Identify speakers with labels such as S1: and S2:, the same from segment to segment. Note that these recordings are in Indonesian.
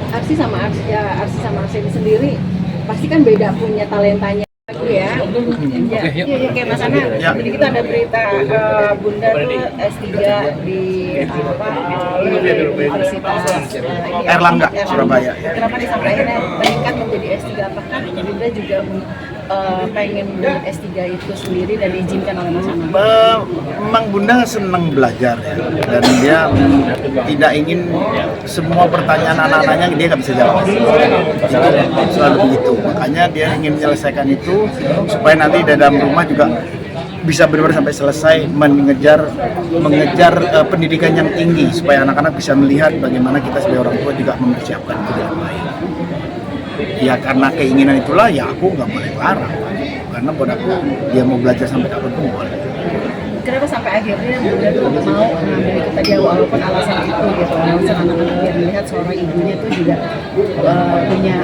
S1: Arsi sama Arseni sendiri pasti kan beda punya talentanya gitu ya. Iya, kayak Mas Ana. Jadi kita ada berita Bunda tuh S3 di Universitas
S2: Erlangga, Surabaya.
S1: Kenapa nih sampai akhirnya meningkat menjadi S3? Apakah Bunda juga pengen S3 itu sendiri dan diizinkan oleh Mas Ana?
S2: Memang Bunda senang belajar ya, dan dia tidak ingin semua pertanyaan anak-anaknya dia nggak bisa jawab. Selalu begitu. Makanya dia ingin menyelesaikan itu supaya nanti di dalam rumah juga bisa benar-benar sampai selesai mengejar pendidikan yang tinggi supaya anak-anak bisa melihat bagaimana kita sebagai orang tua juga mempersiapkan itu dengan baik. Ya karena keinginan itulah ya aku nggak boleh larang, karena buat aku dia mau belajar sampai kapan pun boleh.
S1: Kenapa sampai akhirnya Bunda tuh mau mengambil itu tadi walaupun alasan itu gitu, alasan anak-anak biar melihat seorang ibunya tuh juga punya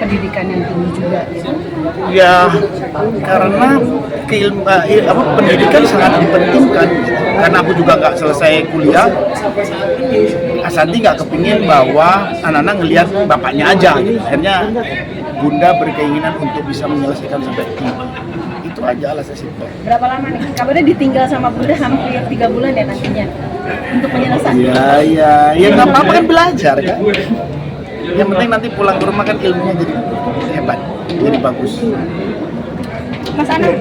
S1: pendidikan yang tinggi juga gitu.
S2: Ya karena pendidikan sangat dipentingkan, karena aku juga nggak selesai kuliah. Asanti nggak kepingin bahwa anak-anak ngelihat bapaknya aja. Akhirnya Bunda berkeinginan untuk bisa menyelesaikan sampai itu. Itu aja alasan simpel.
S1: Berapa lama nih? Kabarnya ditinggal sama Bunda hampir 3 bulan ya nantinya untuk menyelesaikan.
S2: Ya nggak apa-apa kan belajar kan. Yang penting nanti pulang ke rumah kan ilmunya jadi hebat, jadi bagus.
S3: Mas Anang,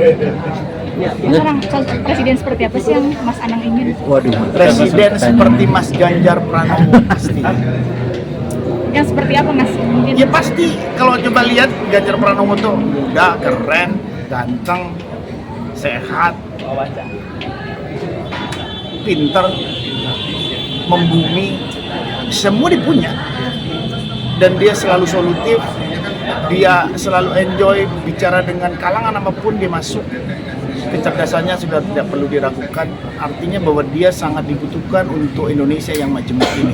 S3: sekarang presiden seperti apa sih yang Mas Anang ingin?
S2: Waduh, presiden seperti Mas Ganjar Pranowo pasti.
S3: Yang seperti apa Mas? Mungkin.
S2: Ya pasti, kalau coba lihat Ganjar Pranowo tuh muda, keren, ganteng, sehat, pinter, membumi, semua dipunya. Dan dia selalu solutif, dia selalu enjoy bicara dengan kalangan apapun dia masuk. Kecerdasannya sudah tidak perlu diragukan, artinya bahwa dia sangat dibutuhkan untuk Indonesia yang majemuk ini.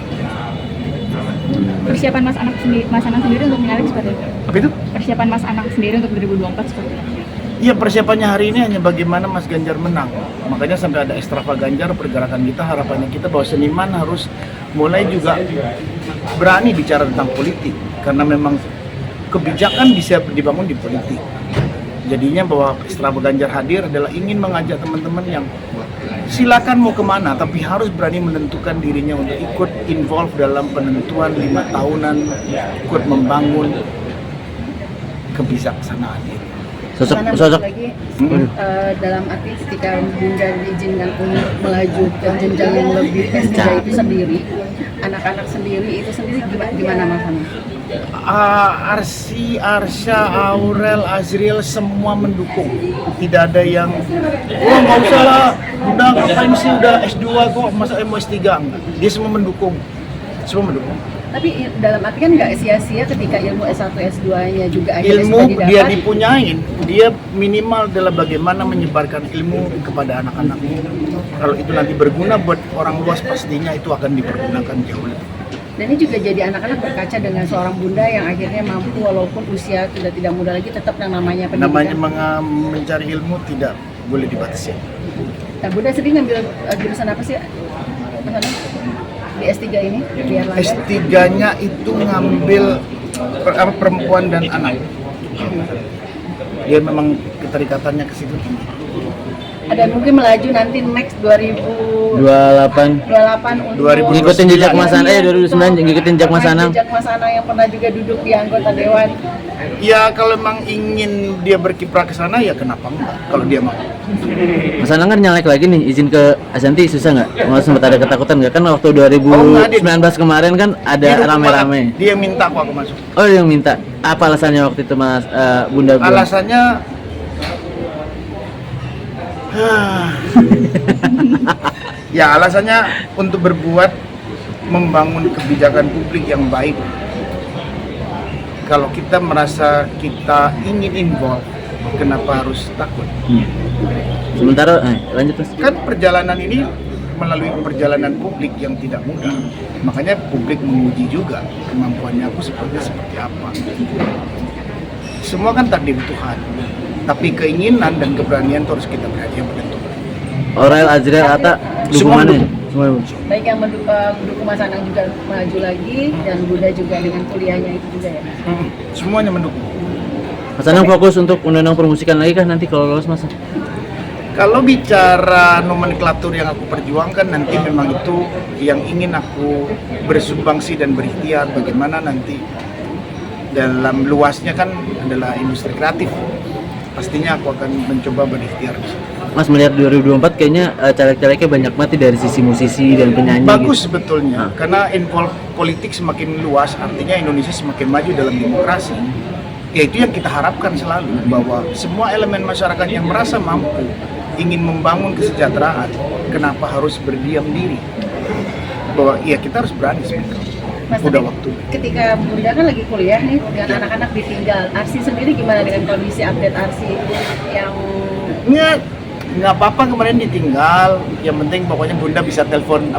S3: Persiapan Mas Anang sendiri untuk menyalek seperti apa?
S2: Apa itu?
S3: Persiapan Mas Anang sendiri untuk 2024 seperti apa?
S2: Iya, persiapannya hari ini hanya bagaimana Mas Ganjar menang. Makanya sampai ada ekstravaganjar pergerakan kita, harapannya kita bahwa seniman harus mulai juga berani bicara tentang politik. Karena memang kebijakan bisa dibangun di politik. Jadinya bahwa ekstravaganjar hadir adalah ingin mengajak teman-teman yang silakan mau kemana, tapi harus berani menentukan dirinya untuk ikut involve dalam penentuan 5 tahunan, ikut membangun kebijaksanaan ini.
S1: Sosok lagi dalam arti ketika Bunda diizinkan untuk melaju ke jenjang yang lebih S3 itu sendiri, anak-anak sendiri itu sendiri gimana Mas Ana?
S2: Arsi, Arsya, Aurel, Azriel semua mendukung. Tidak ada yang nggak usah lah, udah ngapain sih, udah S2 kok, masa mau S3, enggak. Dia semua mendukung.
S1: Tapi dalam arti kan nggak sia-sia ketika ilmu S1, S2-nya juga akhirnya
S2: ilmu
S1: sudah didapat.
S2: Dia dipunyain, dia minimal adalah bagaimana menyebarkan ilmu kepada anak-anak. Kalau itu nanti berguna buat orang luas, pastinya itu akan dipergunakan jauh lebih.
S1: Dan ini juga jadi anak-anak berkaca dengan seorang Bunda yang akhirnya mampu walaupun usia sudah tidak muda lagi tetap yang namanya pendidikan.
S2: Namanya mencari ilmu tidak boleh dibatasi.
S1: Nah, Bunda sendiri ngambil jurusan apa sih? Di S3 ini? Di Erlangga?
S2: S3-nya itu ngambil perempuan dan anak. Dia memang keterikatannya ke situ tinggi.
S1: Ada mungkin melaju nanti next
S4: 28
S1: untuk
S4: ngikutin jejak Mas Anang, 2009 ngikutin jejak Mas Anang.
S1: Jejak Mas Anang yang pernah juga duduk di anggota dewan.
S2: Ya kalau memang ingin dia berkiprah ke sana ya kenapa enggak kalau dia mau.
S4: Mas Anang kan nyalek lagi nih, izin ke Asanti susah nggak? Mau sempat ada ketakutan nggak? Kan waktu 2019 kemarin kan ada rame-rame.
S2: Dia yang minta aku masuk.
S4: Oh, dia yang minta. Apa alasannya waktu itu Mas Bunda?
S2: Alasannya ya alasannya untuk berbuat membangun kebijakan publik yang baik. Kalau kita merasa kita ingin involve, kenapa harus takut?
S4: Sementara lanjut Mas.
S2: Kan perjalanan ini melalui perjalanan publik yang tidak mudah. Makanya publik menguji juga kemampuannya aku seperti apa. Semua kan takdir Tuhan. Tapi keinginan dan keberanian itu harus kita berani yang menentukan.
S4: Aurel, Azriel, Atta, dukungannya? Semua
S1: Baik yang mendukung Mas Anang juga maju lagi dan Bunda juga dengan kuliahnya itu juga ya.
S2: Semuanya mendukung.
S4: Mas Anang fokus untuk undang-undang permusikan lagi kah nanti kalau lolos Mas?
S2: Kalau bicara nomenklatur yang aku perjuangkan nanti memang itu yang ingin aku bersumbangsi dan berikhtiar bagaimana nanti dalam luasnya kan adalah industri kreatif. Pastinya aku akan mencoba berikhtiar.
S4: Mas melihat 2024 kayaknya caleg-calegnya banyak mati dari sisi musisi dan penyanyi.
S2: Bagus
S4: gitu.
S2: sebetulnya karena involve politik semakin luas artinya Indonesia semakin maju dalam demokrasi. Ya itu yang kita harapkan selalu bahwa semua elemen masyarakat yang merasa mampu ingin membangun kesejahteraan, kenapa harus berdiam diri? Bahwa ya kita harus berani sebenarnya.
S1: Mas,
S2: Udah
S1: tapi
S2: waktu.
S1: ketika Bunda kan lagi kuliah nih dengan anak-anak ditinggal, Arsi sendiri gimana dengan kondisi update Arsi yang
S2: Nggak apa-apa kemarin ditinggal. Yang penting pokoknya Bunda bisa telepon